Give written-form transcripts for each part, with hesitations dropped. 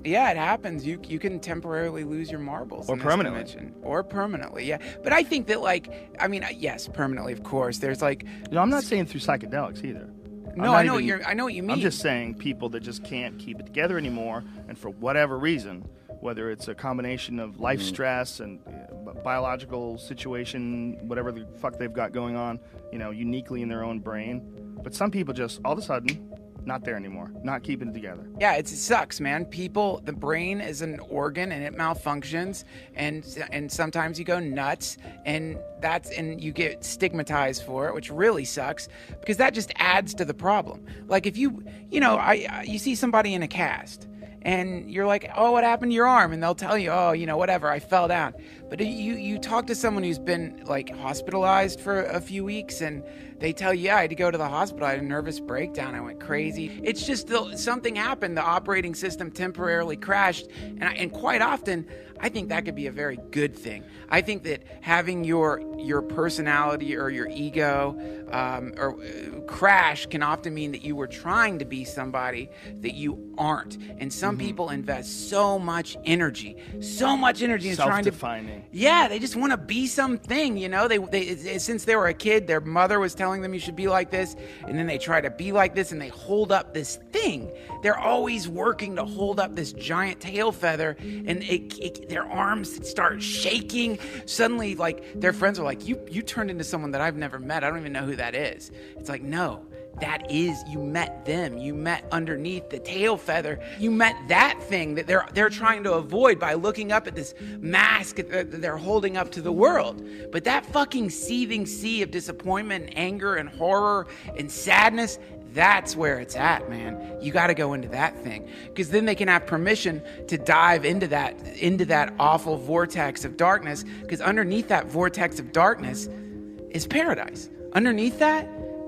Yeah, it happens. You can temporarily lose your marbles. Or in this permanently. dimension. Or permanently, yeah. But I think that, yes, permanently, of course. There's I'm not saying through psychedelics either. No, I know what you mean. I'm just saying people that just can't keep it together anymore, and for whatever reason, whether it's a combination of life stress and biological situation, whatever the fuck they've got going on, uniquely in their own brain. But some people just, all of a sudden, not there anymore, not keeping it together. Yeah, it sucks, man. The brain is an organ and it malfunctions, and sometimes you go nuts, and you get stigmatized for it, which really sucks because that just adds to the problem. Like if you see somebody in a cast, and you're like, oh, what happened to your arm? And they'll tell you, oh, whatever, I fell down. But you talk to someone who's been hospitalized for a few weeks, and they tell you, yeah, I had to go to the hospital. I had a nervous breakdown. I went crazy. It's just something happened. The operating system temporarily crashed. And quite often, I think that could be a very good thing. I think that having your personality or your ego or crash can often mean that you were trying to be somebody that you aren't. And some people invest so much energy in trying to... Self-defining. Yeah, they just want to be something, They since they were a kid, their mother was telling them you should be like this, and then they try to be like this, and they hold up this thing. They're always working to hold up this giant tail feather, and their arms start shaking. Suddenly, their friends are like, you turned into someone that I've never met. I don't even know who that is. It's like, no. That is, you met them. You met underneath the tail feather. You met that thing that they're trying to avoid by looking up at this mask that they're holding up to the world. But that fucking seething sea of disappointment and anger and horror and sadness, that's where it's at, man. You got to go into that thing, because then they can have permission to dive into that awful vortex of darkness, because underneath that vortex of darkness is paradise. Underneath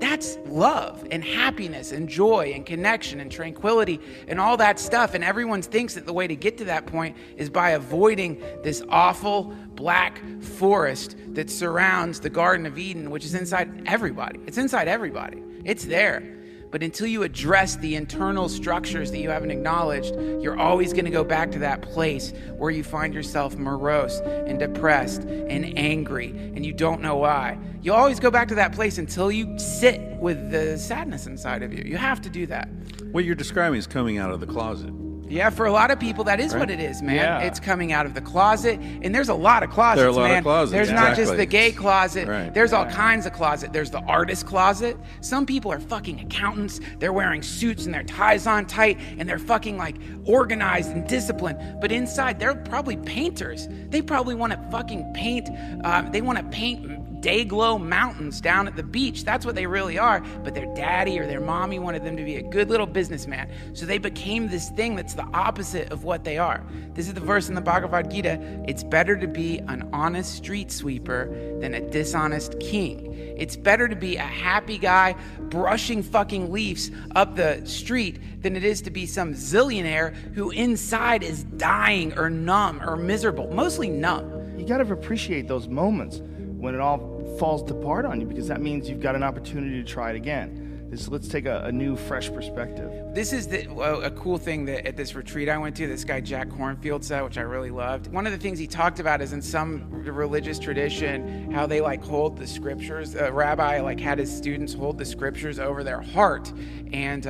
that's love and happiness and joy and connection and tranquility and all that stuff. And everyone thinks that the way to get to that point is by avoiding this awful black forest that surrounds the Garden of Eden, which is inside everybody. It's inside everybody. It's there. But until you address the internal structures that you haven't acknowledged, you're always going to go back to that place where you find yourself morose and depressed and angry, and you don't know why. You always go back to that place until you sit with the sadness inside of you. You have to do that. What you're describing is coming out of the closet. Yeah, for a lot of people, that is what it is, man. Yeah. It's coming out of the closet, and there's a lot of closets, There are a lot man. of closets, There's not just exactly. the gay closet. Right. There's all kinds of closet. There's the artist closet. Some people are fucking accountants. They're wearing suits and their ties on tight, and they're fucking organized and disciplined. But inside, they're probably painters. They probably want to fucking paint. They want to paint day-glow mountains down at the beach. That's what they really are. But their daddy or their mommy wanted them to be a good little businessman. So they became this thing that's the opposite of what they are. This is the verse in the Bhagavad Gita. It's better to be an honest street sweeper than a dishonest king. It's better to be a happy guy brushing fucking leaves up the street than it is to be some zillionaire who inside is dying or numb or miserable. Mostly numb. You got to appreciate those moments when it all falls apart on you, because that means you've got an opportunity to try it again. Let's take a new, fresh perspective. This is a cool thing that at this retreat I went to, this guy Jack Kornfield said, which I really loved. One of the things he talked about is in some religious tradition, how they hold the scriptures. A rabbi had his students hold the scriptures over their heart, and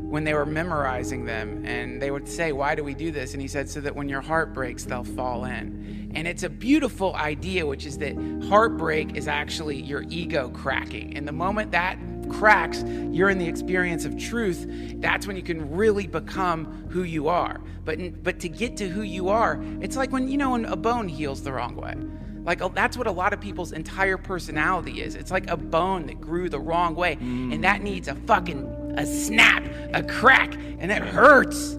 when they were memorizing them, and they would say, why do we do this? And he said, so that when your heart breaks, they'll fall in. And it's a beautiful idea, which is that heartbreak is actually your ego cracking. And the moment that cracks, you're in the experience of truth. That's when you can really become who you are. But to get to who you are, it's like when a bone heals the wrong way. That's what a lot of people's entire personality is. It's like a bone that grew the wrong way, and that needs a snap, a crack, and it hurts.